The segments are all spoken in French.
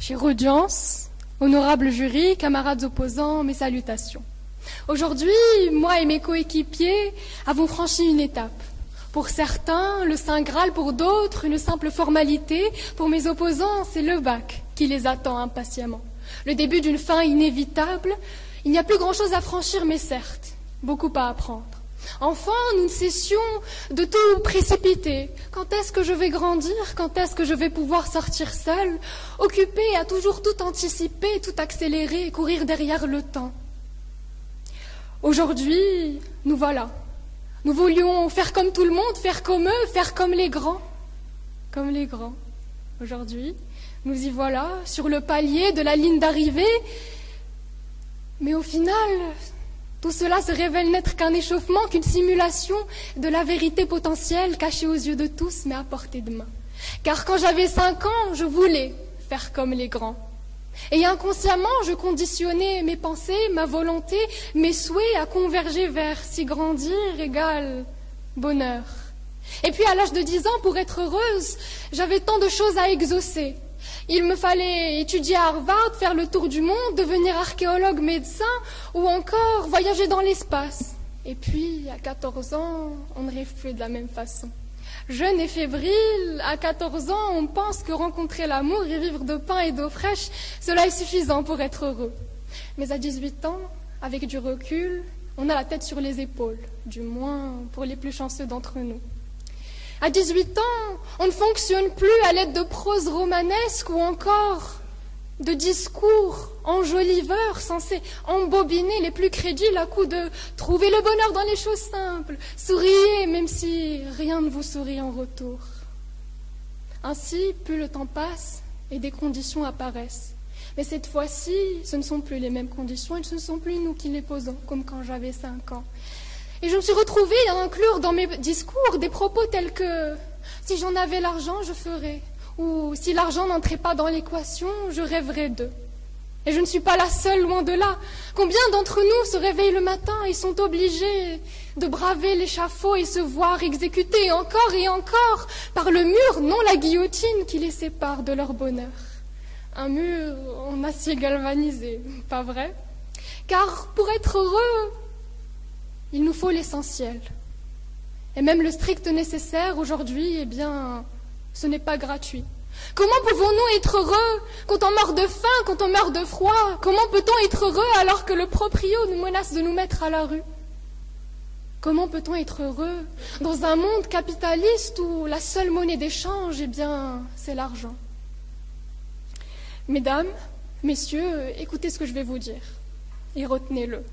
Chère audience, honorable jury, camarades opposants, mes salutations. Aujourd'hui, moi et mes coéquipiers avons franchi une étape. Pour certains, le Saint Graal, pour d'autres, une simple formalité. Pour mes opposants, c'est le bac qui les attend impatiemment. Le début d'une fin inévitable. Il n'y a plus grand-chose à franchir, mais certes, beaucoup à apprendre. Enfant, nous ne cessions de tout précipiter. Quand est-ce que je vais grandir? Quand est-ce que je vais pouvoir sortir seule? Occupée à toujours tout anticiper, tout accélérer, courir derrière le temps. Aujourd'hui, nous voilà. Nous voulions faire comme tout le monde, faire comme eux, faire comme les grands. Comme les grands. Aujourd'hui, nous y voilà, sur le palier de la ligne d'arrivée. Mais au final, tout cela se révèle n'être qu'un échauffement, qu'une simulation de la vérité potentielle cachée aux yeux de tous, mais à portée de main. Car quand j'avais 5 ans, je voulais faire comme les grands. Et inconsciemment, je conditionnais mes pensées, ma volonté, mes souhaits à converger vers si grandir égale bonheur. Et puis à l'âge de 10 ans, pour être heureuse, j'avais tant de choses à exaucer. Il me fallait étudier à Harvard, faire le tour du monde, devenir archéologue, médecin, ou encore voyager dans l'espace. Et puis, à 14 ans, on ne rêve plus de la même façon. Jeune et fébrile, à 14 ans, on pense que rencontrer l'amour et vivre de pain et d'eau fraîche, cela est suffisant pour être heureux. Mais à 18 ans, avec du recul, on a la tête sur les épaules, du moins pour les plus chanceux d'entre nous. À 18 ans, on ne fonctionne plus à l'aide de prose romanesque ou encore de discours enjoliveurs censés embobiner les plus crédibles à coup de « trouver le bonheur dans les choses simples, souriez même si rien ne vous sourit en retour ». Ainsi, plus le temps passe et des conditions apparaissent. Mais cette fois-ci, ce ne sont plus les mêmes conditions et ce ne sont plus nous qui les posons, comme quand j'avais 5 ans. Et je me suis retrouvée à inclure dans mes discours des propos tels que « si j'en avais l'argent, je ferais » ou « si l'argent n'entrait pas dans l'équation, je rêverais d'eux ». Et je ne suis pas la seule, loin de là. Combien d'entre nous se réveillent le matin et sont obligés de braver l'échafaud et se voir exécutés encore et encore par le mur, non la guillotine qui les sépare de leur bonheur. Un mur en acier galvanisé, pas vrai? Car pour être heureux, il nous faut l'essentiel. Et même le strict nécessaire aujourd'hui, eh bien, ce n'est pas gratuit. Comment pouvons-nous être heureux quand on meurt de faim, quand on meurt de froid? Comment peut-on être heureux alors que le proprio nous menace de nous mettre à la rue? Comment peut-on être heureux dans un monde capitaliste où la seule monnaie d'échange, eh bien, c'est l'argent? Mesdames, messieurs, écoutez ce que je vais vous dire et retenez-le.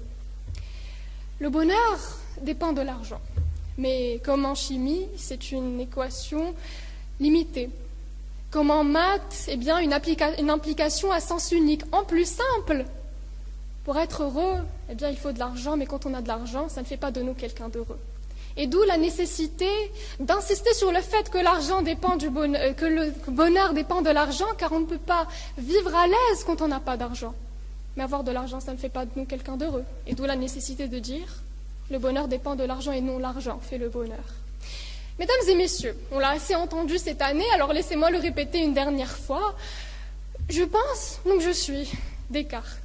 Le bonheur dépend de l'argent, mais comme en chimie, c'est une équation limitée. Comme en maths, eh bien, une implication à sens unique. En plus simple, pour être heureux, eh bien, il faut de l'argent, mais quand on a de l'argent, ça ne fait pas de nous quelqu'un d'heureux. Et d'où la nécessité d'insister sur le fait que l'argent dépend du bonheur, que le bonheur dépend de l'argent, car on ne peut pas vivre à l'aise quand on n'a pas d'argent. Mais avoir de l'argent, ça ne fait pas de nous quelqu'un d'heureux. Et d'où la nécessité de dire, le bonheur dépend de l'argent et non l'argent fait le bonheur. Mesdames et messieurs, on l'a assez entendu cette année, alors laissez-moi le répéter une dernière fois. Je pense, donc je suis, Descartes.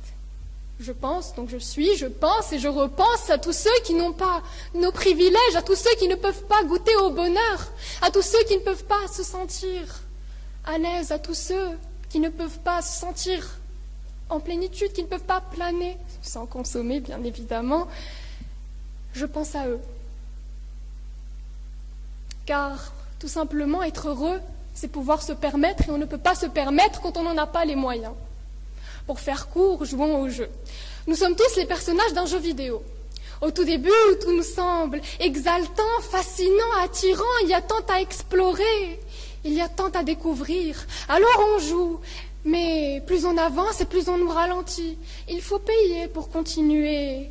Je pense, donc je suis, je pense et je repense à tous ceux qui n'ont pas nos privilèges, à tous ceux qui ne peuvent pas goûter au bonheur, à tous ceux qui ne peuvent pas se sentir à l'aise, à tous ceux qui ne peuvent pas se sentir en plénitude, qui ne peuvent pas planer, sans consommer bien évidemment. Je pense à eux. Car, tout simplement, être heureux, c'est pouvoir se permettre, et on ne peut pas se permettre quand on n'en a pas les moyens. Pour faire court, jouons au jeu. Nous sommes tous les personnages d'un jeu vidéo. Au tout début, tout nous semble exaltant, fascinant, attirant, il y a tant à explorer, il y a tant à découvrir. Alors on joue, mais plus on avance et plus on nous ralentit. Il faut payer pour continuer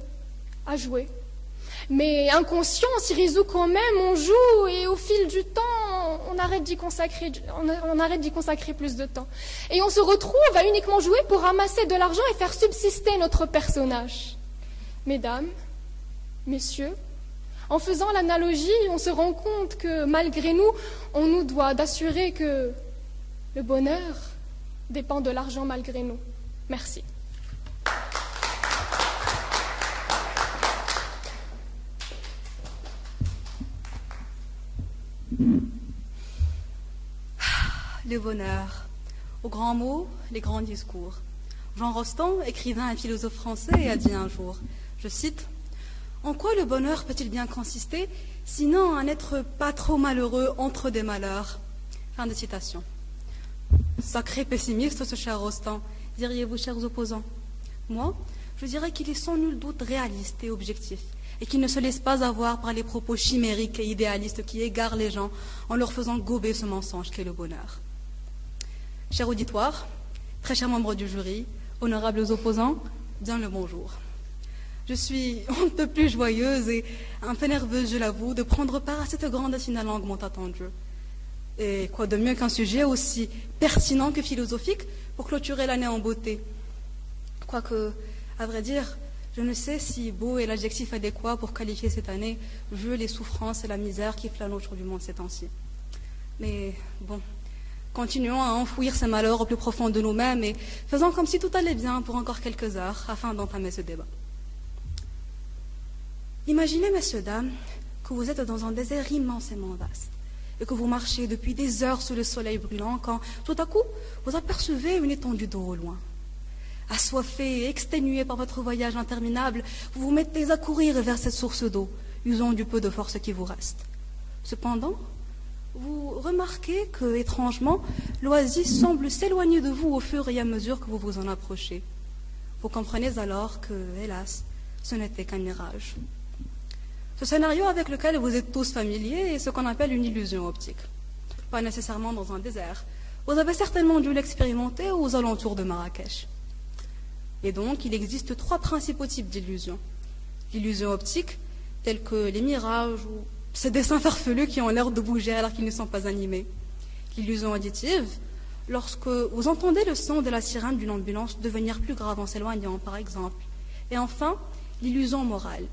à jouer. Mais inconscient, on s'y résout quand même, on joue et au fil du temps, on arrête d'y consacrer plus de temps. Et on se retrouve à uniquement jouer pour ramasser de l'argent et faire subsister notre personnage. Mesdames, messieurs, en faisant l'analogie, on se rend compte que malgré nous, on nous doit d'assurer que le bonheur dépend de l'argent malgré nous. Merci. Le bonheur. Aux grands mots, les grands discours. Jean Rostand, écrivain et philosophe français, a dit un jour, je cite, « En quoi le bonheur peut-il bien consister, sinon à n'être pas trop malheureux entre des malheurs ?» Fin de citation. Sacré pessimiste, ce cher Rostand, diriez-vous, chers opposants. Moi, je dirais qu'il est sans nul doute réaliste et objectif, et qu'il ne se laisse pas avoir par les propos chimériques et idéalistes qui égarent les gens en leur faisant gober ce mensonge qu'est le bonheur. Cher auditoire, très chers membres du jury, honorables opposants, bien le bonjour. Je suis un peu plus joyeuse et un peu nerveuse, je l'avoue, de prendre part à cette grande finale longuement attendue. Et quoi de mieux qu'un sujet aussi pertinent que philosophique pour clôturer l'année en beauté. Quoique, à vrai dire, je ne sais si beau est l'adjectif adéquat pour qualifier cette année, vu les souffrances et la misère qui planent autour du monde ces temps-ci. Mais bon, continuons à enfouir ces malheurs au plus profond de nous-mêmes et faisons comme si tout allait bien pour encore quelques heures afin d'entamer ce débat. Imaginez, messieurs, dames, que vous êtes dans un désert immensément vaste et que vous marchez depuis des heures sous le soleil brûlant quand, tout à coup, vous apercevez une étendue d'eau au loin. Assoiffé et exténué par votre voyage interminable, vous vous mettez à courir vers cette source d'eau, usant du peu de force qui vous reste. Cependant, vous remarquez que, étrangement, l'oasis semble s'éloigner de vous au fur et à mesure que vous vous en approchez. Vous comprenez alors que, hélas, ce n'était qu'un mirage. Ce scénario avec lequel vous êtes tous familiers est ce qu'on appelle une illusion optique. Pas nécessairement dans un désert. Vous avez certainement dû l'expérimenter aux alentours de Marrakech. Et donc, il existe 3 principaux types d'illusions. L'illusion optique, telle que les mirages ou ces dessins farfelus qui ont l'air de bouger alors qu'ils ne sont pas animés. L'illusion auditive, lorsque vous entendez le son de la sirène d'une ambulance devenir plus grave en s'éloignant, par exemple. Et enfin, l'illusion morale,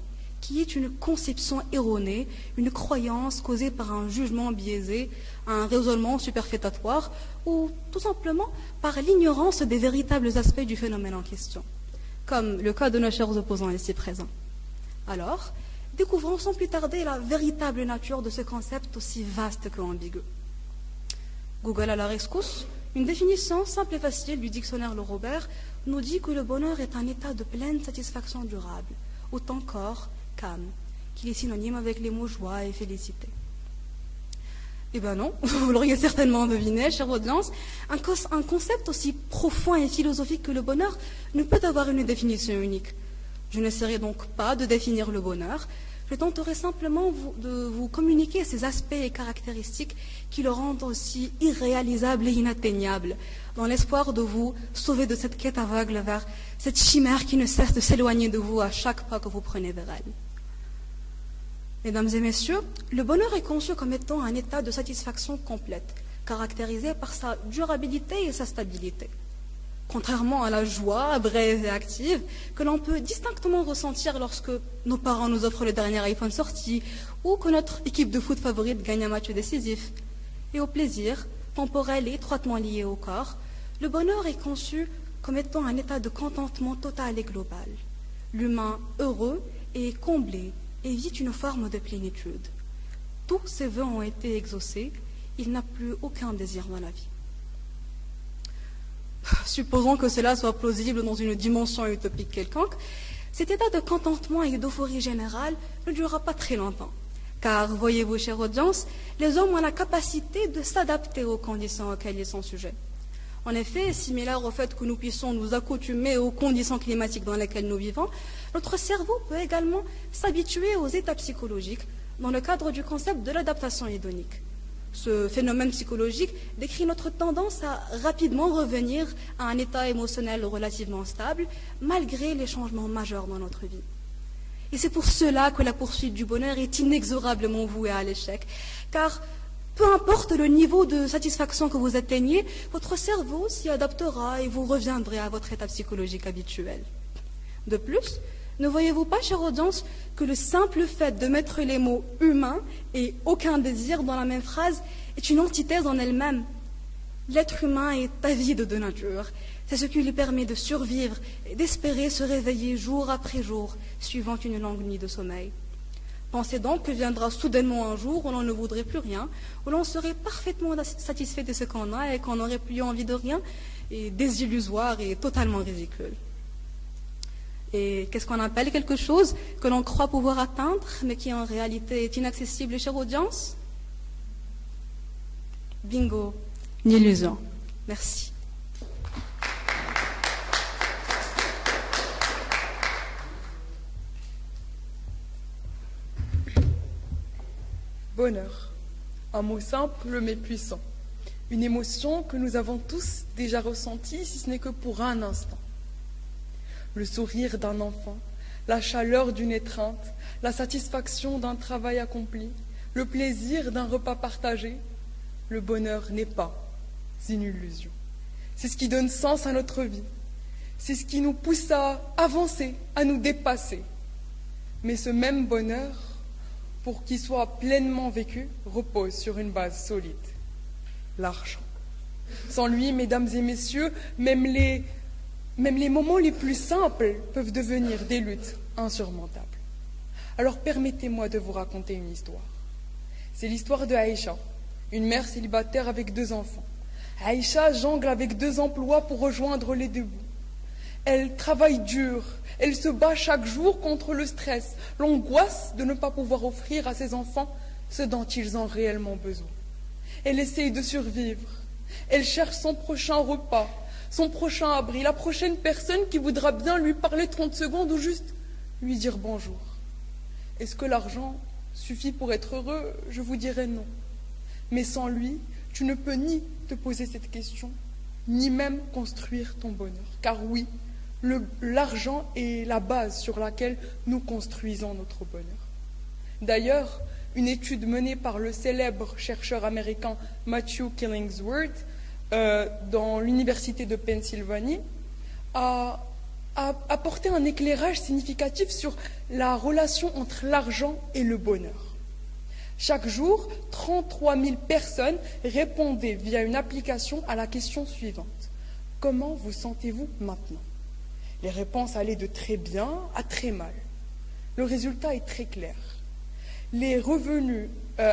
qui est une conception erronée, une croyance causée par un jugement biaisé, un raisonnement superfétatoire, ou tout simplement par l'ignorance des véritables aspects du phénomène en question, comme le cas de nos chers opposants ici présents. Alors, découvrons sans plus tarder la véritable nature de ce concept aussi vaste qu'ambigu. Google à la rescousse, une définition simple et facile du dictionnaire Le Robert nous dit que le bonheur est un état de pleine satisfaction durable, autant corps qu'âme, qu'il est synonyme avec les mots joie et félicité. Eh bien non, vous l'auriez certainement deviné, chère audience, un concept aussi profond et philosophique que le bonheur ne peut avoir une définition unique. Je n'essaierai donc pas de définir le bonheur, je tenterai simplement de vous communiquer ces aspects et caractéristiques qui le rendent aussi irréalisable et inatteignable, dans l'espoir de vous sauver de cette quête aveugle vers cette chimère qui ne cesse de s'éloigner de vous à chaque pas que vous prenez vers elle. Mesdames et messieurs, le bonheur est conçu comme étant un état de satisfaction complète, caractérisé par sa durabilité et sa stabilité. Contrairement à la joie, brève et active, que l'on peut distinctement ressentir lorsque nos parents nous offrent le dernier iPhone sorti ou que notre équipe de foot favorite gagne un match décisif. Et au plaisir, temporel et étroitement lié au corps, le bonheur est conçu comme étant un état de contentement total et global. L'humain heureux est comblé et vit une forme de plénitude. Tous ses vœux ont été exaucés, il n'a plus aucun désir dans la vie. Supposons que cela soit plausible dans une dimension utopique quelconque, cet état de contentement et d'euphorie générale ne durera pas très longtemps. Car, voyez-vous, chère audience, les hommes ont la capacité de s'adapter aux conditions auxquelles ils sont sujets. En effet, similaire au fait que nous puissions nous accoutumer aux conditions climatiques dans lesquelles nous vivons, notre cerveau peut également s'habituer aux états psychologiques dans le cadre du concept de l'adaptation hédonique. Ce phénomène psychologique décrit notre tendance à rapidement revenir à un état émotionnel relativement stable, malgré les changements majeurs dans notre vie. Et c'est pour cela que la poursuite du bonheur est inexorablement vouée à l'échec, car peu importe le niveau de satisfaction que vous atteignez, votre cerveau s'y adaptera et vous reviendrez à votre état psychologique habituel. De plus, ne voyez-vous pas, chère audience, que le simple fait de mettre les mots « humain » et « aucun désir » dans la même phrase est une antithèse en elle-même? L'être humain est avide de nature. C'est ce qui lui permet de survivre et d'espérer se réveiller jour après jour, suivant une longue nuit de sommeil. Pensez donc que viendra soudainement un jour où l'on ne voudrait plus rien, où l'on serait parfaitement satisfait de ce qu'on a et qu'on n'aurait plus envie de rien, et désillusoire et totalement ridicule. Et qu'est-ce qu'on appelle quelque chose que l'on croit pouvoir atteindre, mais qui en réalité est inaccessible, chère audience? Bingo, une illusion. Merci. Bonheur, un mot simple mais puissant, une émotion que nous avons tous déjà ressentie, si ce n'est que pour un instant. Le sourire d'un enfant, la chaleur d'une étreinte, la satisfaction d'un travail accompli, le plaisir d'un repas partagé, le bonheur n'est pas une illusion. C'est ce qui donne sens à notre vie, c'est ce qui nous pousse à avancer, à nous dépasser. Mais ce même bonheur, pour qu'il soit pleinement vécu, repose sur une base solide, l'argent. Sans lui, mesdames et messieurs, même les moments les plus simples peuvent devenir des luttes insurmontables. Alors permettez-moi de vous raconter une histoire. C'est l'histoire de Aïcha, une mère célibataire avec 2 enfants. Aïcha jongle avec 2 emplois pour rejoindre les 2 bouts. Elle travaille dur, elle se bat chaque jour contre le stress, l'angoisse de ne pas pouvoir offrir à ses enfants ce dont ils ont réellement besoin. Elle essaye de survivre, elle cherche son prochain repas, son prochain abri, la prochaine personne qui voudra bien lui parler 30 secondes ou juste lui dire bonjour. Est-ce que l'argent suffit pour être heureux? Je vous dirais non. Mais sans lui, tu ne peux ni te poser cette question, ni même construire ton bonheur. Car oui, l'argent est la base sur laquelle nous construisons notre bonheur. D'ailleurs, une étude menée par le célèbre chercheur américain Matthew Killingsworth dans l'université de Pennsylvanie a apporté un éclairage significatif sur la relation entre l'argent et le bonheur. Chaque jour, 33 000 personnes répondaient via une application à la question suivante. Comment vous sentez-vous maintenant? Les réponses allaient de très bien à très mal. Le résultat est très clair. Les revenus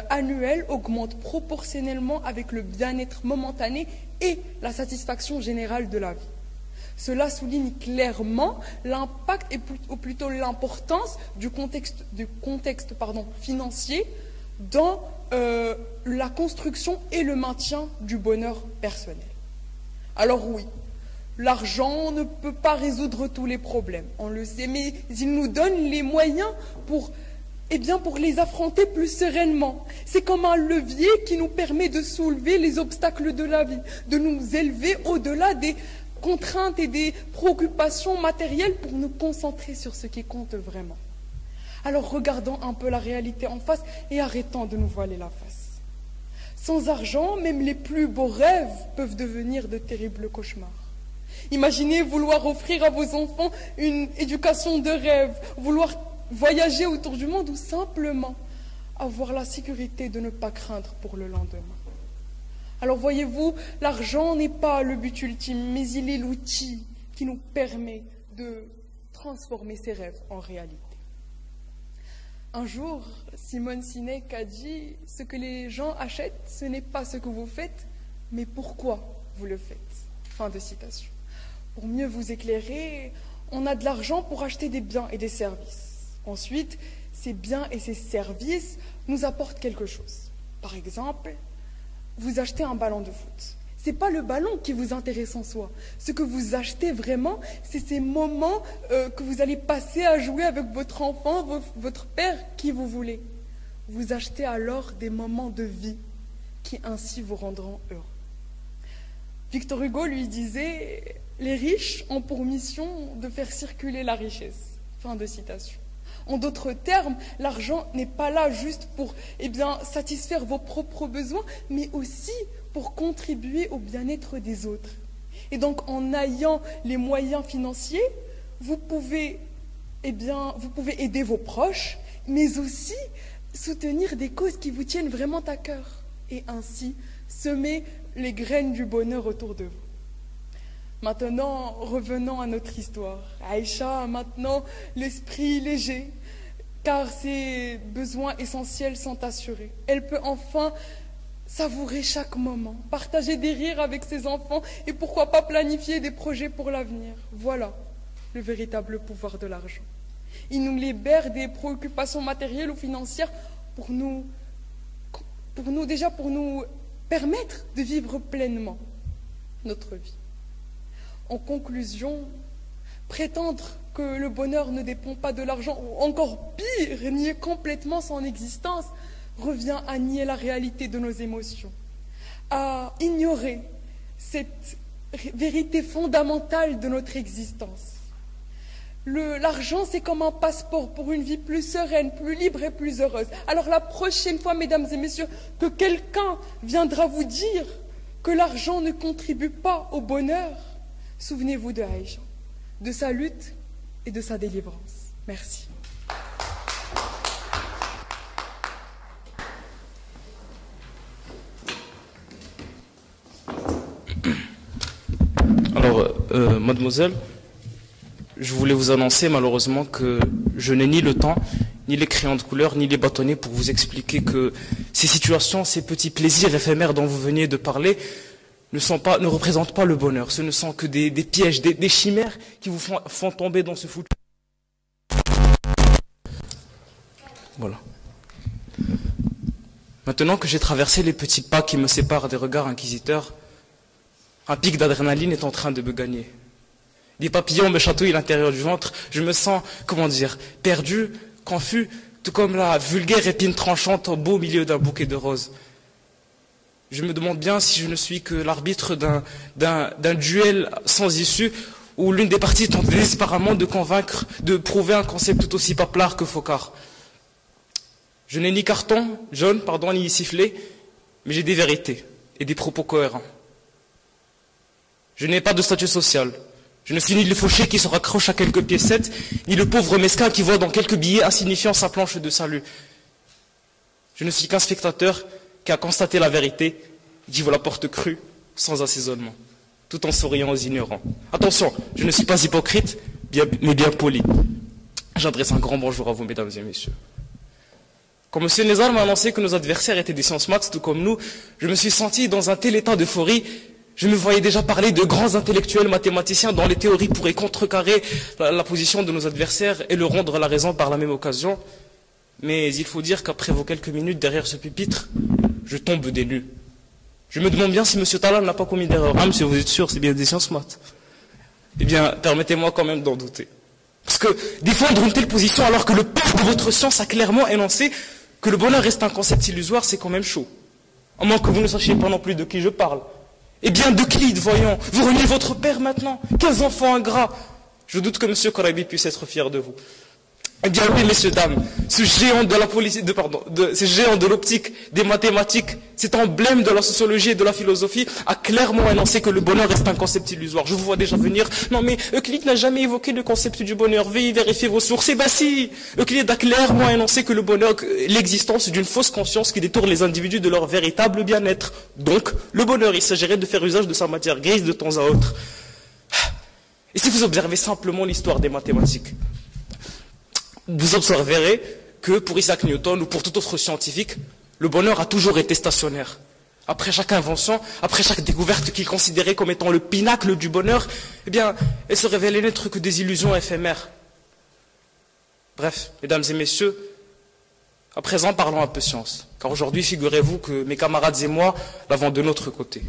annuels augmentent proportionnellement avec le bien-être momentané et la satisfaction générale de la vie. Cela souligne clairement l'impact ou plutôt l'importance du contexte financier dans la construction et le maintien du bonheur personnel. Alors oui, l'argent ne peut pas résoudre tous les problèmes, on le sait, mais il nous donne les moyens pour les affronter plus sereinement. C'est comme un levier qui nous permet de soulever les obstacles de la vie, de nous élever au-delà des contraintes et des préoccupations matérielles pour nous concentrer sur ce qui compte vraiment. Alors regardons un peu la réalité en face et arrêtons de nous voiler la face. Sans argent, même les plus beaux rêves peuvent devenir de terribles cauchemars. Imaginez vouloir offrir à vos enfants une éducation de rêve, vouloir voyager autour du monde ou simplement avoir la sécurité de ne pas craindre pour le lendemain. Alors voyez-vous, l'argent n'est pas le but ultime, mais il est l'outil qui nous permet de transformer ses rêves en réalité. Un jour, Simone Sinek a dit « Ce que les gens achètent, ce n'est pas ce que vous faites, mais pourquoi vous le faites. » Fin de citation. Pour mieux vous éclairer, on a de l'argent pour acheter des biens et des services. Ensuite, ces biens et ces services nous apportent quelque chose. Par exemple, vous achetez un ballon de foot. Ce n'est pas le ballon qui vous intéresse en soi. Ce que vous achetez vraiment, c'est ces moments que vous allez passer à jouer avec votre enfant, votre père, qui vous voulez. Vous achetez alors des moments de vie qui ainsi vous rendront heureux. Victor Hugo lui disait « Les riches ont pour mission de faire circuler la richesse. » Fin de citation. En d'autres termes, l'argent n'est pas là juste pour satisfaire vos propres besoins, mais aussi pour contribuer au bien-être des autres. Et donc, en ayant les moyens financiers, vous pouvez aider vos proches, mais aussi soutenir des causes qui vous tiennent vraiment à cœur. et ainsi semer les graines du bonheur autour de vous. Maintenant, revenons à notre histoire. Aïcha a maintenant l'esprit léger, car ses besoins essentiels sont assurés. Elle peut enfin savourer chaque moment, partager des rires avec ses enfants et pourquoi pas planifier des projets pour l'avenir. Voilà le véritable pouvoir de l'argent. Il nous libère des préoccupations matérielles ou financières pour nous permettre de vivre pleinement notre vie. En conclusion, prétendre que le bonheur ne dépend pas de l'argent, ou encore pire, nier complètement son existence, revient à nier la réalité de nos émotions, à ignorer cette vérité fondamentale de notre existence. L'argent, c'est comme un passeport pour une vie plus sereine, plus libre et plus heureuse. Alors la prochaine fois, mesdames et messieurs, que quelqu'un viendra vous dire que l'argent ne contribue pas au bonheur, souvenez-vous de Aïcha, de sa lutte et de sa délivrance. Merci. Alors, mademoiselle, je voulais vous annoncer malheureusement que je n'ai ni le temps, ni les crayons de couleur, ni les bâtonnets pour vous expliquer que ces situations, ces petits plaisirs éphémères dont vous veniez de parler ne représentent pas le bonheur. Ce ne sont que des pièges, des chimères qui vous font tomber dans ce foutu. Voilà. Maintenant que j'ai traversé les petits pas qui me séparent des regards inquisiteurs, un pic d'adrénaline est en train de me gagner. Des papillons me chatouillent l'intérieur du ventre. Je me sens, perdu, confus, tout comme la vulgaire épine tranchante au beau milieu d'un bouquet de roses. Je me demande bien si je ne suis que l'arbitre d'un duel sans issue où l'une des parties tente désespérément de prouver un concept tout aussi paplard que focard. Je n'ai ni carton jaune, ni sifflet, mais j'ai des vérités et des propos cohérents. Je n'ai pas de statut social. Je ne suis ni le fauché qui se raccroche à quelques piécettes, ni le pauvre mesquin qui voit dans quelques billets insignifiants sa planche de salut. Je ne suis qu'un spectateur qui a constaté la vérité et qui vous la porte crue, sans assaisonnement, tout en souriant aux ignorants. Attention, je ne suis pas hypocrite, mais bien poli. J'adresse un grand bonjour à vous, mesdames et messieurs. Quand M. Nézar m'a annoncé que nos adversaires étaient des sciences maths, tout comme nous, je me suis senti dans un tel état d'euphorie. Je me voyais déjà parler de grands intellectuels mathématiciens dont les théories pourraient contrecarrer la position de nos adversaires et leur rendre la raison par la même occasion. Mais il faut dire qu'après vos quelques minutes derrière ce pupitre, je tombe des nues. Je me demande bien si M. Talal n'a pas commis d'erreur. Ah, monsieur, vous êtes sûr, c'est bien des sciences maths. Eh bien, permettez-moi quand même d'en douter. Parce que défendre une telle position alors que le père de votre science a clairement énoncé que le bonheur reste un concept illusoire, c'est quand même chaud. À moins que vous ne sachiez pas non plus de qui je parle. Eh bien, d'Euclide, voyons, vous reniez votre père maintenant, 15 enfants ingrats. Je doute que M. Korabi puisse être fier de vous. Eh bien oui, messieurs, dames, ce géant de l'optique, des mathématiques, cet emblème de la sociologie et de la philosophie, a clairement énoncé que le bonheur reste un concept illusoire. Je vous vois déjà venir. Non mais, Euclide n'a jamais évoqué le concept du bonheur. Veuillez vérifier vos sources. Eh bien si, Euclide a clairement énoncé que le bonheur, l'existence d'une fausse conscience qui détourne les individus de leur véritable bien-être. Donc, le bonheur, il s'agirait de faire usage de sa matière grise de temps à autre. Et si vous observez simplement l'histoire des mathématiques, vous observerez que pour Isaac Newton ou pour tout autre scientifique, le bonheur a toujours été stationnaire. Après chaque invention, après chaque découverte qu'il considérait comme étant le pinacle du bonheur, eh bien, elle se révélait n'être que des illusions éphémères. Bref, mesdames et messieurs, à présent parlons un peu science. Car aujourd'hui, figurez-vous que mes camarades et moi l'avons de notre côté.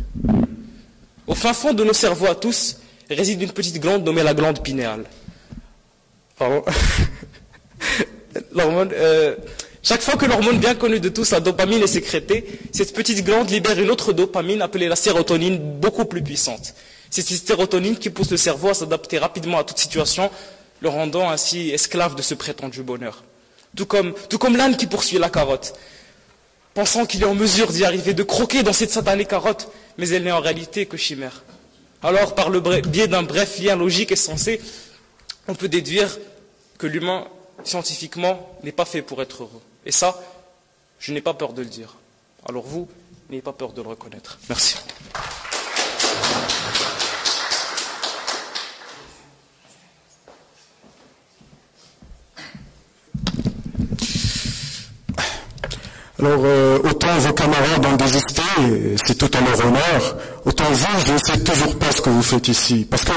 Au fin fond de nos cerveaux à tous, réside une petite glande nommée la glande pinéale. Pardon. Chaque fois que l'hormone bien connue de tous, la dopamine, est sécrétée, cette petite glande libère une autre dopamine appelée la sérotonine, beaucoup plus puissante. C'est cette sérotonine qui pousse le cerveau à s'adapter rapidement à toute situation, le rendant ainsi esclave de ce prétendu bonheur. Tout comme l'âne qui poursuit la carotte, pensant qu'il est en mesure d'y arriver, de croquer dans cette satanée carotte, mais elle n'est en réalité que chimère. Alors, par le biais d'un bref lien logique et sensé, on peut déduire que l'humain, scientifiquement, n'est pas fait pour être heureux. Et ça, je n'ai pas peur de le dire. Alors vous, N'ayez pas peur de le reconnaître. Merci. Alors, autant vos camarades ont désisté, c'est tout à leur honneur, autant vous, je ne sais toujours pas ce que vous faites ici. Parce que,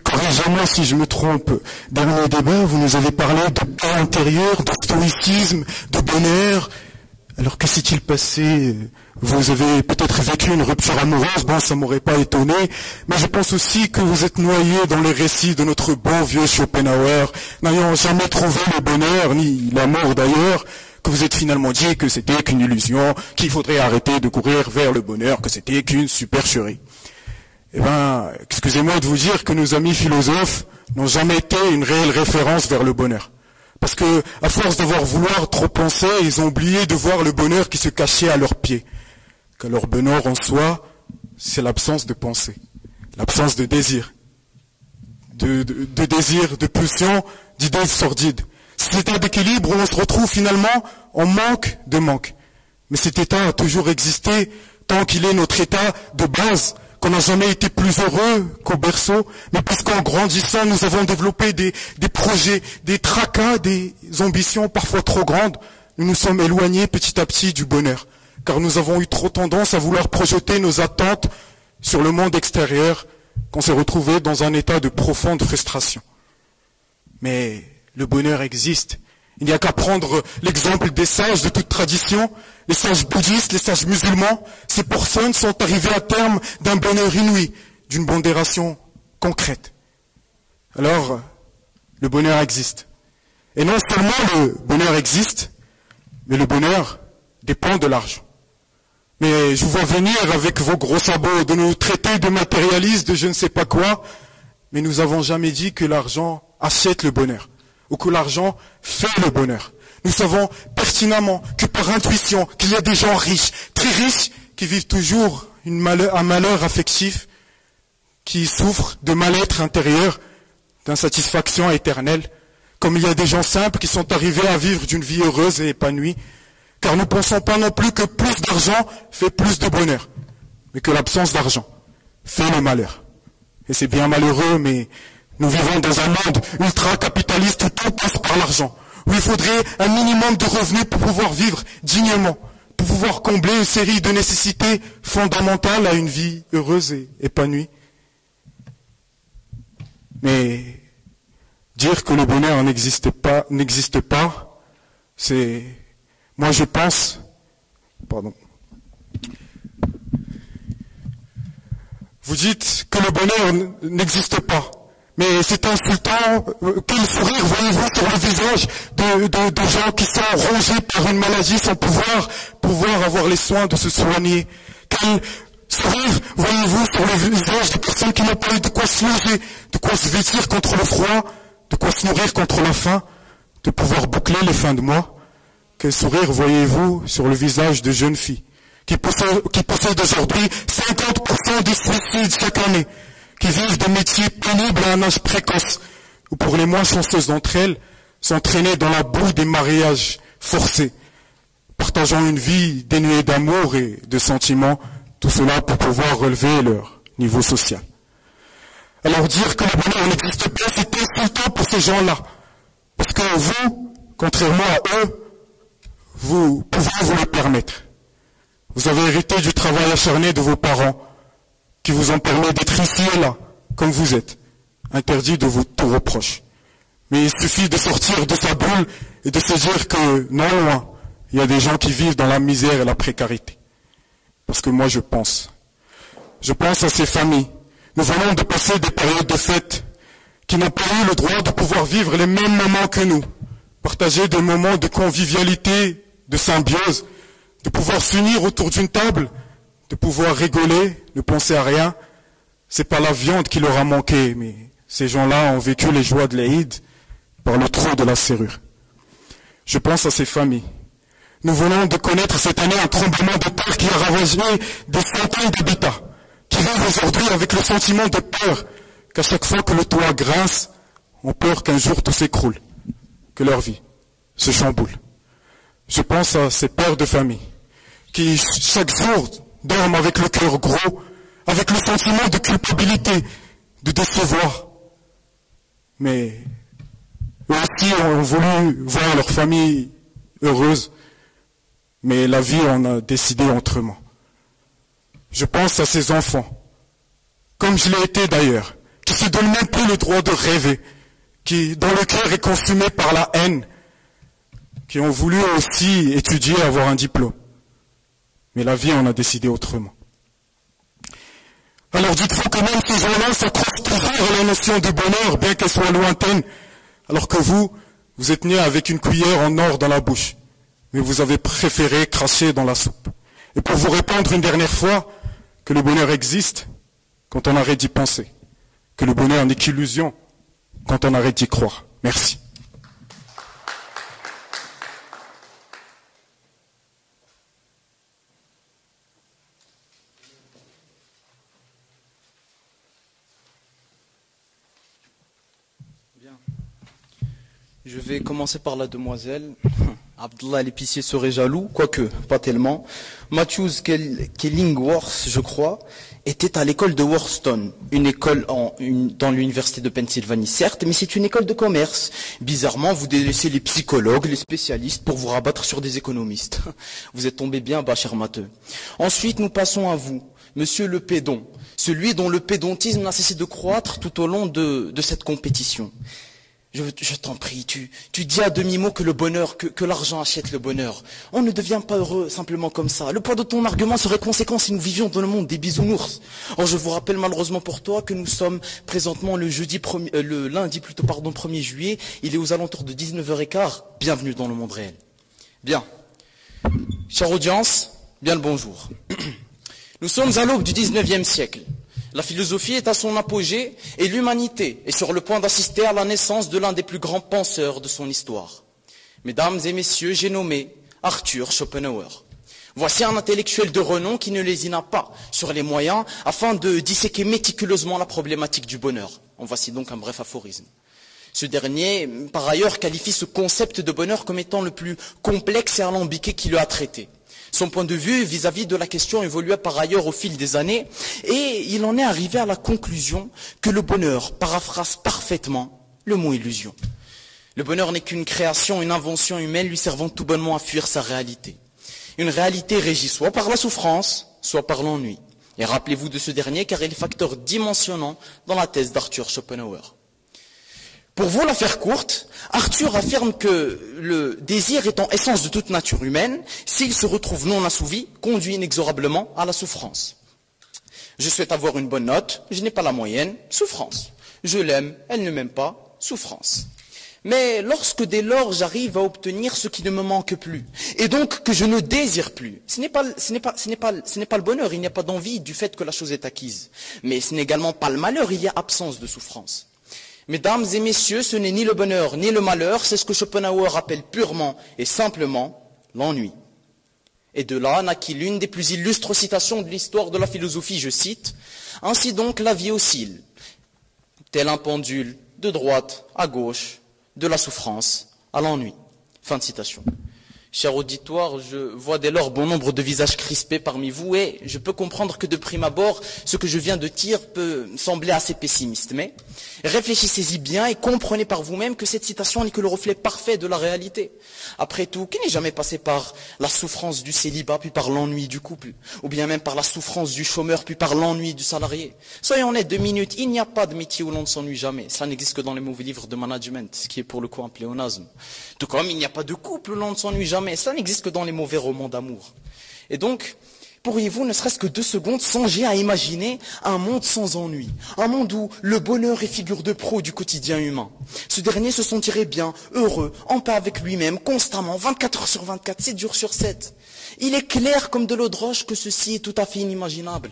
corrigez-moi si je me trompe, dernier débat, vous nous avez parlé de paix intérieure, de stoïcisme, de bonheur. Alors, que s'est-il passé? Vous avez peut-être vécu une rupture amoureuse, bon, ça m'aurait pas étonné, mais je pense aussi que vous êtes noyé dans les récits de notre bon vieux Schopenhauer, n'ayant jamais trouvé le bonheur, ni l'amour d'ailleurs, que vous êtes finalement dit que c'était qu'une illusion, qu'il faudrait arrêter de courir vers le bonheur, que c'était qu'une supercherie. Eh ben, excusez-moi de vous dire que nos amis philosophes n'ont jamais été une réelle référence vers le bonheur. Parce que, à force d'avoir vouloir trop penser, ils ont oublié de voir le bonheur qui se cachait à leurs pieds. Que leur bonheur en soi, c'est l'absence de pensée, l'absence de désir, de désir, de pulsion, d'idées sordides. Cet état d'équilibre où on se retrouve finalement en manque de manque. Mais cet état a toujours existé tant qu'il est notre état de base, qu'on n'a jamais été plus heureux qu'au berceau, mais puisqu'en grandissant, nous avons développé des projets, des tracas, des ambitions parfois trop grandes, nous nous sommes éloignés petit à petit du bonheur, car nous avons eu trop tendance à vouloir projeter nos attentes sur le monde extérieur, qu'on s'est retrouvé dans un état de profonde frustration. Mais le bonheur existe. Il n'y a qu'à prendre l'exemple des sages de toute tradition, les sages bouddhistes, les sages musulmans. Ces personnes sont arrivées à terme d'un bonheur inouï, d'une pondération concrète. Alors, le bonheur existe. Et non seulement le bonheur existe, mais le bonheur dépend de l'argent. Mais je vous vois venir avec vos gros sabots de nous traiter de matérialistes, de je ne sais pas quoi, mais nous n'avons jamais dit que l'argent achète le bonheur, ou que l'argent fait le bonheur. Nous savons pertinemment que par intuition, qu'il y a des gens riches, très riches, qui vivent toujours un malheur affectif, qui souffrent de mal-être intérieur, d'insatisfaction éternelle, comme il y a des gens simples qui sont arrivés à vivre d'une vie heureuse et épanouie, car nous ne pensons pas non plus que plus d'argent fait plus de bonheur, mais que l'absence d'argent fait le malheur. Et c'est bien malheureux, mais nous vivons dans un monde ultra-capitaliste où tout passe par l'argent, où il faudrait un minimum de revenus pour pouvoir vivre dignement, pour pouvoir combler une série de nécessités fondamentales à une vie heureuse et épanouie. Mais dire que le bonheur n'existe pas, c'est... Moi je pense... Pardon. Vous dites que le bonheur n'existe pas. Mais c'est insultant. Quel sourire voyez-vous sur le visage de gens qui sont rongés par une maladie sans pouvoir avoir les soins de se soigner? Quel sourire voyez-vous sur le visage de personnes qui n'ont pas eu de quoi se loger, de quoi se vêtir contre le froid, de quoi se nourrir contre la faim, de pouvoir boucler les fins de mois? Quel sourire voyez-vous sur le visage de jeunes filles qui possèdent aujourd'hui 50% des suicides chaque année, qui vivent des métiers pénibles à un âge précoce, ou pour les moins chanceuses d'entre elles, s'entraîner dans la boue des mariages forcés, partageant une vie dénuée d'amour et de sentiments, tout cela pour pouvoir relever leur niveau social. Alors dire que le bonheur n'existe pas, c'est insultant pour ces gens-là, parce que vous, contrairement à eux, vous pouvez vous le permettre. Vous avez hérité du travail acharné de vos parents, qui vous ont permis d'être ici et là, comme vous êtes, interdit de vous tout reproche. Mais il suffit de sortir de sa bulle et de se dire que, non loin, il y a des gens qui vivent dans la misère et la précarité. Parce que moi je pense à ces familles. Nous venons de passer des périodes de fête qui n'ont pas eu le droit de pouvoir vivre les mêmes moments que nous, partager des moments de convivialité, de symbiose, de pouvoir s'unir autour d'une table, de pouvoir rigoler, ne penser à rien. C'est pas la viande qui leur a manqué, mais ces gens-là ont vécu les joies de l'Aïd par le trou de la serrure. Je pense à ces familles. Nous venons de connaître cette année un tremblement de terre qui a ravagé des centaines d'habitats, qui vivent aujourd'hui avec le sentiment de peur, qu'à chaque fois que le toit grince, ont peur qu'un jour tout s'écroule, que leur vie se chamboule. Je pense à ces pères de famille qui, chaque jour, dorment avec le cœur gros, avec le sentiment de culpabilité, de décevoir. Mais eux aussi ont voulu voir leur famille heureuse, mais la vie en a décidé autrement. Je pense à ces enfants, comme je l'ai été d'ailleurs, qui se donnent même plus le droit de rêver, dont le cœur est consumé par la haine, qui ont voulu aussi étudier, avoir un diplôme. Mais la vie en a décidé autrement. Alors dites-vous que même ces gens-là s'accrochent toujours à la notion de bonheur, bien qu'elle soit lointaine, alors que vous êtes nés avec une cuillère en or dans la bouche, mais vous avez préféré cracher dans la soupe. Et pour vous répondre une dernière fois que le bonheur existe quand on arrête d'y penser, que le bonheur n'est qu'illusion quand on arrête d'y croire. Merci. Je vais commencer par la demoiselle. Abdullah l'épicier serait jaloux, quoique pas tellement. Matthews Kellingworth, je crois, était à l'école de Worcester, une école dans l'université de Pennsylvanie, certes, mais c'est une école de commerce. Bizarrement, vous délaissez les psychologues, les spécialistes pour vous rabattre sur des économistes. Vous êtes tombé bien bas, cher Matheux. Ensuite, nous passons à vous, monsieur le pédon, celui dont le pédontisme n'a cessé de croître tout au long de cette compétition. Je t'en prie, tu dis à demi-mot que le bonheur, que l'argent achète le bonheur. On ne devient pas heureux simplement comme ça. Le poids de ton argument serait conséquent si nous vivions dans le monde des bisounours. Or, je vous rappelle malheureusement pour toi que nous sommes présentement le lundi 1er juillet. Il est aux alentours de 19h15. Bienvenue dans le monde réel. Bien. Chère audience, bien le bonjour. Nous sommes à l'aube du 19e siècle. La philosophie est à son apogée et l'humanité est sur le point d'assister à la naissance de l'un des plus grands penseurs de son histoire. Mesdames et messieurs, j'ai nommé Arthur Schopenhauer. Voici un intellectuel de renom qui ne lésina pas sur les moyens afin de disséquer méticuleusement la problématique du bonheur. En voici donc un bref aphorisme. Ce dernier, par ailleurs, qualifie ce concept de bonheur comme étant le plus complexe et alambiqué qu'il a traité. Son point de vue vis-à-vis de la question évolua par ailleurs au fil des années et il en est arrivé à la conclusion que le bonheur paraphrase parfaitement le mot illusion. Le bonheur n'est qu'une création, une invention humaine lui servant tout bonnement à fuir sa réalité. Une réalité régie soit par la souffrance, soit par l'ennui. Et rappelez-vous de ce dernier car il est facteur dimensionnant dans la thèse d'Arthur Schopenhauer. Pour vous la faire courte, Arthur affirme que le désir étant essence de toute nature humaine, s'il se retrouve non assouvi, conduit inexorablement à la souffrance. Je souhaite avoir une bonne note, je n'ai pas la moyenne, souffrance. Je l'aime, elle ne m'aime pas, souffrance. Mais lorsque dès lors j'arrive à obtenir ce qui ne me manque plus, et donc que je ne désire plus, ce n'est pas le bonheur, il n'y a pas d'envie du fait que la chose est acquise. Mais ce n'est également pas le malheur, il y a absence de souffrance. Mesdames et messieurs, ce n'est ni le bonheur ni le malheur, c'est ce que Schopenhauer appelle purement et simplement l'ennui. Et de là naquit l'une des plus illustres citations de l'histoire de la philosophie, je cite, « Ainsi donc la vie oscille, tel un pendule, de droite à gauche, de la souffrance à l'ennui. » Fin de citation. Cher auditoire, je vois dès lors bon nombre de visages crispés parmi vous et je peux comprendre que de prime abord, ce que je viens de dire peut sembler assez pessimiste. Mais réfléchissez-y bien et comprenez par vous-même que cette citation n'est que le reflet parfait de la réalité. Après tout, qui n'est jamais passé par la souffrance du célibat, puis par l'ennui du couple, ou bien même par la souffrance du chômeur, puis par l'ennui du salarié? Soyons honnêtes 2 minutes, il n'y a pas de métier où l'on ne s'ennuie jamais. Cela n'existe que dans les mauvais livres de management, ce qui est pour le coup un pléonasme. Tout comme il n'y a pas de couple où l'on ne s'ennuie jamais. Mais cela n'existe que dans les mauvais romans d'amour. Et donc, pourriez-vous, ne serait-ce que 2 secondes, songer à imaginer un monde sans ennui, un monde où le bonheur est figure de proue du quotidien humain. Ce dernier se sentirait bien, heureux, en paix avec lui-même, constamment, 24 heures sur 24, 7 jours sur 7. Il est clair comme de l'eau de roche que ceci est tout à fait inimaginable.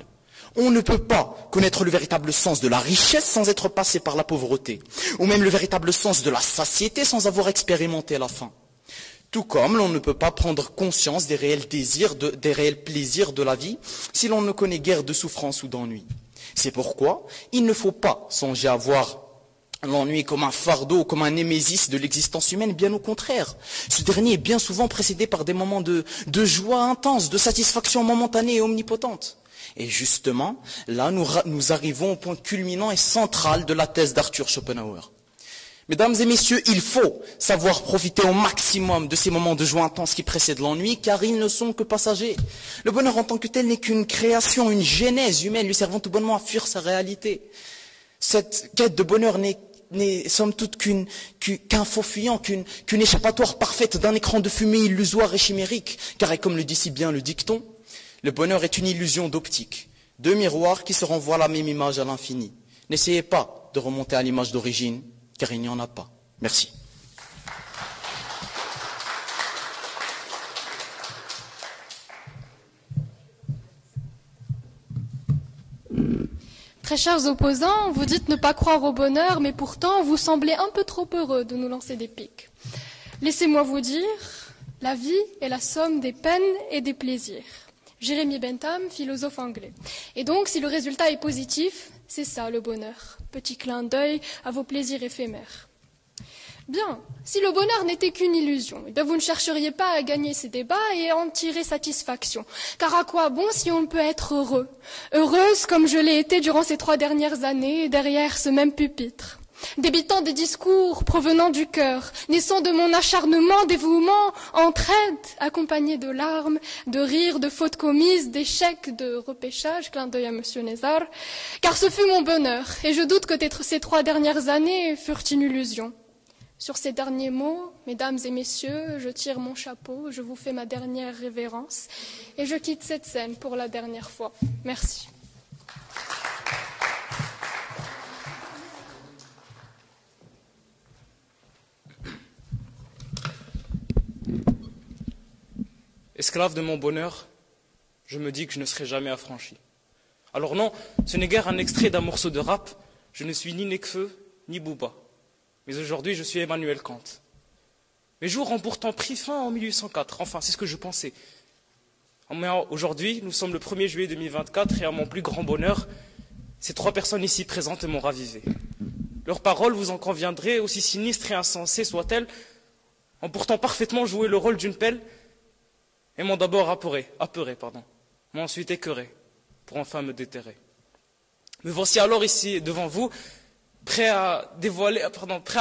On ne peut pas connaître le véritable sens de la richesse sans être passé par la pauvreté, ou même le véritable sens de la satiété sans avoir expérimenté la faim. Tout comme l'on ne peut pas prendre conscience des réels désirs, des réels plaisirs de la vie si l'on ne connaît guère de souffrance ou d'ennui. C'est pourquoi il ne faut pas songer à voir l'ennui comme un fardeau, comme un némésis de l'existence humaine, bien au contraire. Ce dernier est bien souvent précédé par des moments de joie intense, de satisfaction momentanée et omnipotente. Et justement, là, nous arrivons au point culminant et central de la thèse d'Arthur Schopenhauer. Mesdames et messieurs, il faut savoir profiter au maximum de ces moments de joie intense qui précèdent l'ennui, car ils ne sont que passagers. Le bonheur en tant que tel n'est qu'une création, une genèse humaine lui servant tout bonnement à fuir sa réalité. Cette quête de bonheur n'est somme toute qu'un faux fuyant, qu'une échappatoire parfaite d'un écran de fumée illusoire et chimérique, car comme le dit si bien le dicton, le bonheur est une illusion d'optique, deux miroirs qui se renvoient la même image à l'infini. N'essayez pas de remonter à l'image d'origine, car il n'y en a pas. Merci. Très chers opposants, vous dites ne pas croire au bonheur, mais pourtant vous semblez un peu trop heureux de nous lancer des piques. Laissez-moi vous dire, la vie est la somme des peines et des plaisirs. Jérémy Bentham, philosophe anglais. Et donc, si le résultat est positif, c'est ça le bonheur. Petit clin d'œil à vos plaisirs éphémères. Bien, si le bonheur n'était qu'une illusion, vous ne chercheriez pas à gagner ces débats et à en tirer satisfaction. Car à quoi bon si on ne peut être heureux? Heureuse comme je l'ai été durant ces 3 dernières années, derrière ce même pupitre. Débitant des discours provenant du cœur, naissant de mon acharnement, dévouement, entraide, accompagné de larmes, de rires, de fautes commises, d'échecs, de repêchage, clin d'œil à Monsieur Nézar, car ce fut mon bonheur, et je doute que ces 3 dernières années furent une illusion. Sur ces derniers mots, mesdames et messieurs, je tire mon chapeau, je vous fais ma dernière révérence, et je quitte cette scène pour la dernière fois. Merci. Esclave de mon bonheur, je me dis que je ne serai jamais affranchi. Alors non, ce n'est guère un extrait d'un morceau de rap, je ne suis ni Nekfeu, ni Booba. Mais aujourd'hui, je suis Emmanuel Kant. Mes jours ont pourtant pris fin en 1804, enfin, c'est ce que je pensais. Mais aujourd'hui, nous sommes le 1er juillet 2024 et à mon plus grand bonheur, ces 3 personnes ici présentes m'ont ravivé. Leurs paroles, vous en conviendrez, aussi sinistres et insensées soient-elles, ont pourtant parfaitement joué le rôle d'une pelle et m'ont d'abord apeuré, m'ont ensuite écœuré, pour enfin me déterrer. Me voici alors ici devant vous, prêt à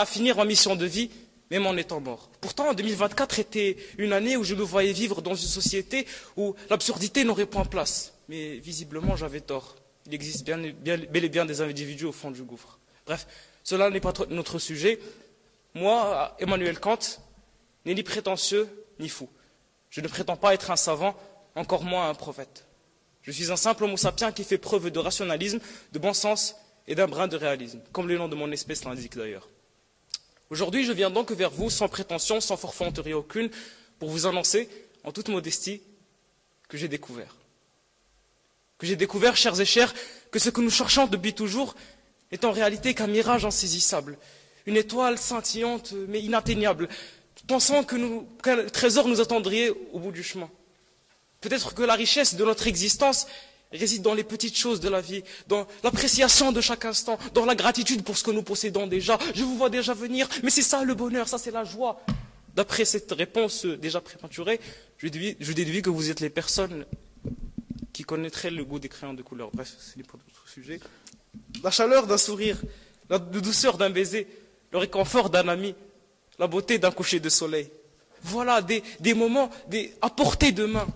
finir ma mission de vie, même en étant mort. Pourtant, 2024 était une année où je me voyais vivre dans une société où l'absurdité n'aurait point place. Mais visiblement, j'avais tort. Il existe bel et bien des individus au fond du gouffre. Bref, cela n'est pas notre sujet. Moi, Emmanuel Kant, n'est ni prétentieux, ni fou. Je ne prétends pas être un savant, encore moins un prophète. Je suis un simple homo sapiens qui fait preuve de rationalisme, de bon sens et d'un brin de réalisme, comme le nom de mon espèce l'indique d'ailleurs. Aujourd'hui, je viens donc vers vous, sans prétention, sans forfanterie aucune, pour vous annoncer, en toute modestie, que j'ai découvert. Que j'ai découvert, chers et chers, que ce que nous cherchons depuis toujours est en réalité qu'un mirage insaisissable, une étoile scintillante mais inatteignable, pensant qu'un trésor nous attendrait au bout du chemin. Peut-être que la richesse de notre existence réside dans les petites choses de la vie, dans l'appréciation de chaque instant, dans la gratitude pour ce que nous possédons déjà. Je vous vois déjà venir, mais c'est ça le bonheur, ça c'est la joie. D'après cette réponse déjà prématurée, je déduis que vous êtes les personnes qui connaîtraient le goût des crayons de couleur. Bref, ce n'est pas notre sujet. La chaleur d'un sourire, la douceur d'un baiser, le réconfort d'un ami, la beauté d'un coucher de soleil. Voilà des moments à portée de main.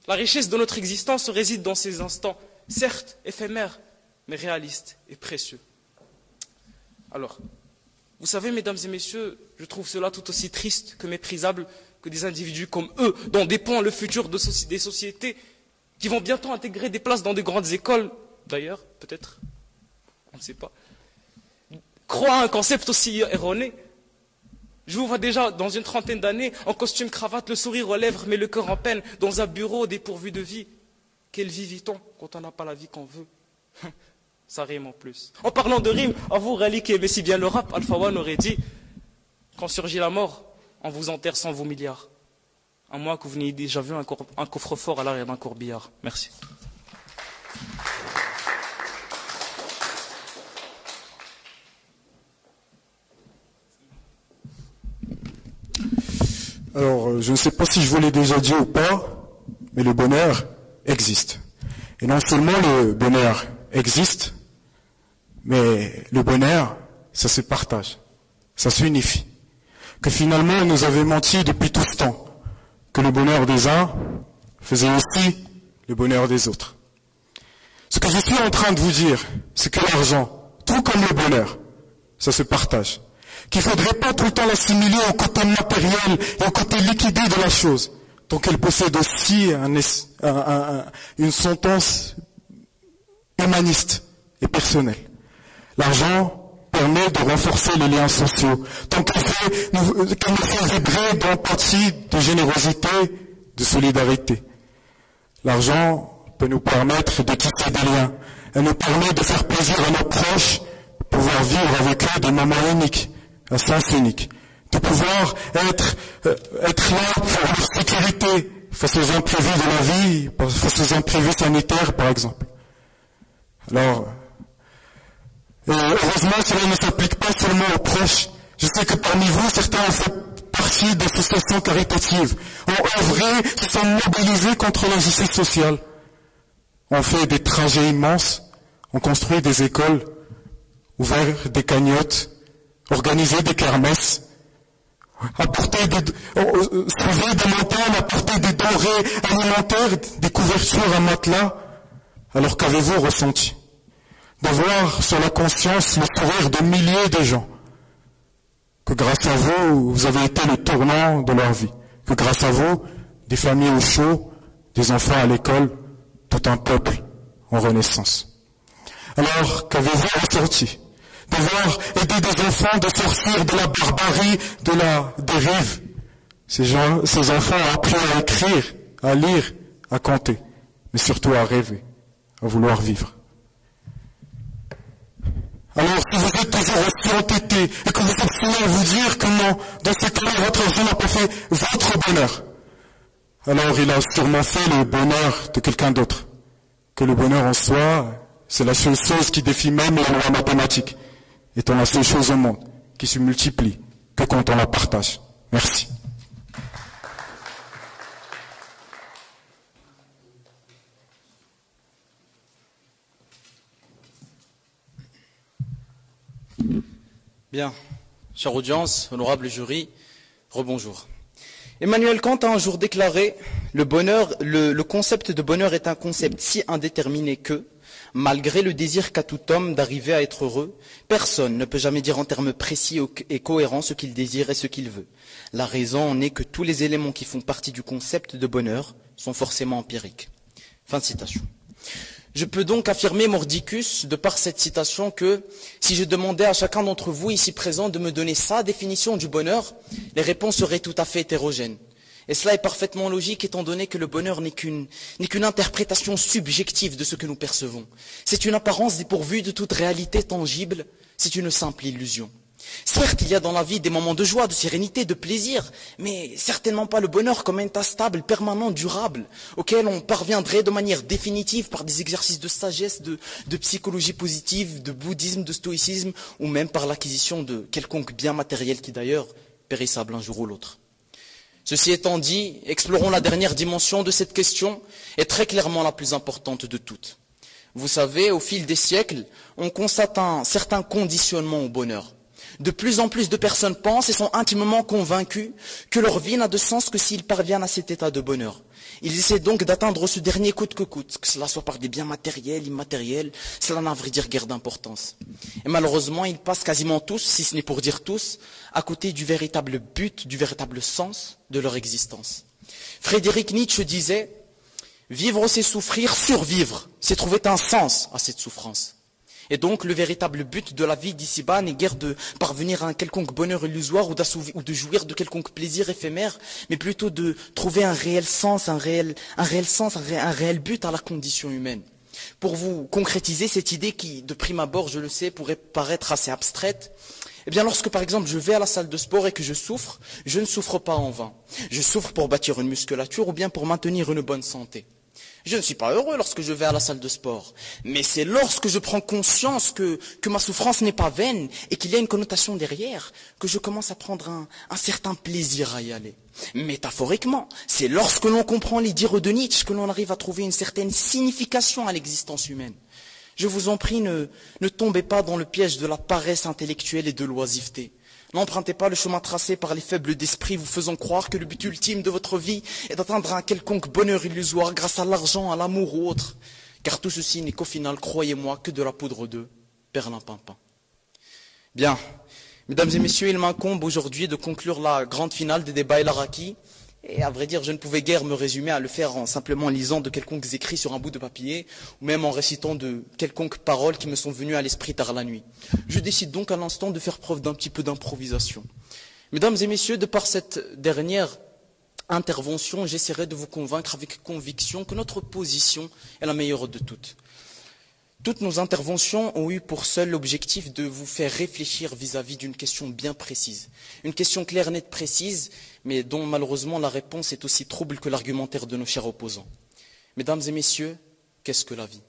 La richesse de notre existence réside dans ces instants, certes éphémères, mais réalistes et précieux. Alors, vous savez, mesdames et messieurs, je trouve cela tout aussi triste que méprisable que des individus comme eux, dont dépend le futur des sociétés, qui vont bientôt intégrer des places dans de grandes écoles, d'ailleurs, peut-être, on ne sait pas, croient à un concept aussi erroné. Je vous vois déjà dans une trentaine d'années, en costume cravate, le sourire aux lèvres, mais le cœur en peine, dans un bureau dépourvu de vie. Quelle vie vit-on quand on n'a pas la vie qu'on veut? Ça rime en plus. En parlant de rime, à vous, Rally, qui aimez si bien le rap, Alpha One aurait dit: quand surgit la mort, on vous enterre 100 milliards. À moins que vous n'ayez déjà vu un coffre-fort à l'arrière d'un corbillard. Merci. Alors, je ne sais pas si je vous l'ai déjà dit ou pas, mais le bonheur existe. Et non seulement le bonheur existe, mais le bonheur, ça se partage, ça s'unifie. Que finalement, on nous avait menti depuis tout ce temps, que le bonheur des uns faisait aussi le bonheur des autres. Ce que je suis en train de vous dire, c'est que l'argent, tout comme le bonheur, ça se partage. Qu'il ne faudrait pas tout le temps l'assimiler au côté matériel et au côté liquidé de la chose. Donc elle possède aussi une sentence humaniste et personnelle. L'argent permet de renforcer les liens sociaux. Donc qu'elle nous fait vibrer d'empathie, de générosité, de solidarité. L'argent peut nous permettre de tisser des liens. Elle nous permet de faire plaisir à nos proches, pouvoir vivre avec eux des moments uniques, un sens unique. De pouvoir être là pour leur sécurité face aux imprévus de la vie, face aux imprévus sanitaires par exemple. Alors, heureusement, cela ne s'applique pas seulement aux proches. Je sais que parmi vous, certains ont fait partie d'associations caritatives, ont œuvré, se sont mobilisés contre l'injustice sociale, ont fait des trajets immenses, ont construit des écoles, ouvert des cagnottes, organisé des kermesses, apporté sauvé des montagnes, apporté des denrées alimentaires, des couvertures, un matelas. Alors qu'avez-vous ressenti? D'avoir sur la conscience le sourire de milliers de gens. Que grâce à vous, vous avez été le tournant de leur vie. Que grâce à vous, des familles au chaud, des enfants à l'école, tout un peuple en renaissance. Alors, qu'avez-vous ressenti? D'avoir aidé des enfants de sortir de la barbarie, de la dérive. Ces enfants ont appris à écrire, à lire, à compter, mais surtout à rêver, à vouloir vivre. Alors, si vous êtes toujours aussi entêté et que vous obstinez à vous dire que non, dans ce cas-là, votre argent n'a pas fait votre bonheur, alors il a sûrement fait le bonheur de quelqu'un d'autre. Que le bonheur en soi, c'est la seule chose qui défie même la loi mathématique, étant la seule chose au monde qui se multiplie que quand on la partage. Merci. Bien, chère audience, honorable jury, rebonjour. Emmanuel Kant a un jour déclaré « Le concept de bonheur est un concept si indéterminé que, malgré le désir qu'a tout homme d'arriver à être heureux, personne ne peut jamais dire en termes précis et cohérents ce qu'il désire et ce qu'il veut. La raison en est que tous les éléments qui font partie du concept de bonheur sont forcément empiriques. » Fin de citation. Je peux donc affirmer, mordicus, de par cette citation, que si je demandais à chacun d'entre vous ici présents de me donner sa définition du bonheur, les réponses seraient tout à fait hétérogènes. Et cela est parfaitement logique étant donné que le bonheur n'est qu'une interprétation subjective de ce que nous percevons. C'est une apparence dépourvue de toute réalité tangible, c'est une simple illusion. Certes, il y a dans la vie des moments de joie, de sérénité, de plaisir, mais certainement pas le bonheur comme un état stable, permanent, durable, auquel on parviendrait de manière définitive par des exercices de sagesse, de psychologie positive, de bouddhisme, de stoïcisme, ou même par l'acquisition de quelconque bien matériel qui d'ailleurs périssable un jour ou l'autre. Ceci étant dit, explorons la dernière dimension de cette question, et très clairement la plus importante de toutes. Vous savez, au fil des siècles, on constate un certain conditionnement au bonheur. De plus en plus de personnes pensent et sont intimement convaincus que leur vie n'a de sens que s'ils parviennent à cet état de bonheur. Ils essaient donc d'atteindre ce dernier coûte que coûte, que cela soit par des biens matériels, immatériels, cela n'a à vrai dire guère d'importance. Et malheureusement, ils passent quasiment tous, si ce n'est pour dire tous, à côté du véritable but, du véritable sens de leur existence. Frédéric Nietzsche disait « Vivre c'est souffrir, survivre, c'est trouver un sens à cette souffrance ». Et donc, le véritable but de la vie d'ici-bas n'est guère de parvenir à un quelconque bonheur illusoire ou de jouir de quelconque plaisir éphémère, mais plutôt de trouver un réel sens, un réel but à la condition humaine. Pour vous concrétiser cette idée qui, de prime abord, je le sais, pourrait paraître assez abstraite, eh bien, lorsque, par exemple, je vais à la salle de sport et que je souffre, je ne souffre pas en vain. Je souffre pour bâtir une musculature ou bien pour maintenir une bonne santé. Je ne suis pas heureux lorsque je vais à la salle de sport. Mais c'est lorsque je prends conscience que ma souffrance n'est pas vaine et qu'il y a une connotation derrière que je commence à prendre un certain plaisir à y aller. Métaphoriquement, c'est lorsque l'on comprend les dires de Nietzsche que l'on arrive à trouver une certaine signification à l'existence humaine. Je vous en prie, ne tombez pas dans le piège de la paresse intellectuelle et de l'oisiveté. N'empruntez pas le chemin tracé par les faibles d'esprit vous faisant croire que le but ultime de votre vie est d'atteindre un quelconque bonheur illusoire grâce à l'argent, à l'amour ou autre. Car tout ceci n'est qu'au final, croyez-moi, que de la poudre de perlimpinpin. Bien, mesdames et messieurs, il m'incombe aujourd'hui de conclure la grande finale des débats El Araki. Et à vrai dire, je ne pouvais guère me résumer à le faire en simplement lisant de quelconques écrits sur un bout de papier, ou même en récitant de quelconques paroles qui me sont venues à l'esprit tard la nuit. Je décide donc à l'instant de faire preuve d'un petit peu d'improvisation. Mesdames et messieurs, de par cette dernière intervention, j'essaierai de vous convaincre avec conviction que notre position est la meilleure de toutes. Toutes nos interventions ont eu pour seul objectif de vous faire réfléchir vis-à-vis d'une question bien précise. Une question claire, nette, précise, mais dont malheureusement la réponse est aussi trouble que l'argumentaire de nos chers opposants. Mesdames et messieurs, qu'est-ce que la vie ?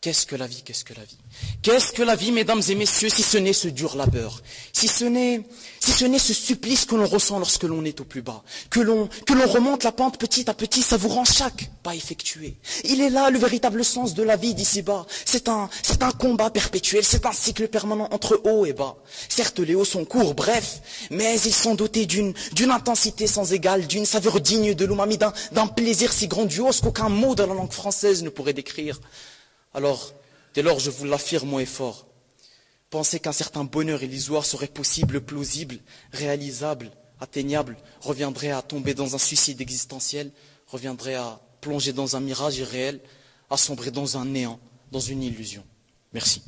Qu'est-ce que la vie ? Qu'est-ce que la vie ? Qu'est-ce que la vie, mesdames et messieurs, si ce n'est ce dur labeur, si ce n'est ce supplice que l'on ressent lorsque l'on est au plus bas, que l'on remonte la pente petit à petit, savourant chaque pas effectué. Il est là le véritable sens de la vie d'ici-bas. C'est un combat perpétuel, c'est un cycle permanent entre haut et bas. Certes, les hauts sont courts, bref, mais ils sont dotés d'une intensité sans égale, d'une saveur digne de l'umami, d'un plaisir si grandiose qu'aucun mot de la langue française ne pourrait décrire. Alors, dès lors, je vous l'affirme haut et fort, penser qu'un certain bonheur illusoire serait possible, plausible, réalisable, atteignable, reviendrait à tomber dans un suicide existentiel, reviendrait à plonger dans un mirage irréel, à sombrer dans un néant, dans une illusion. Merci.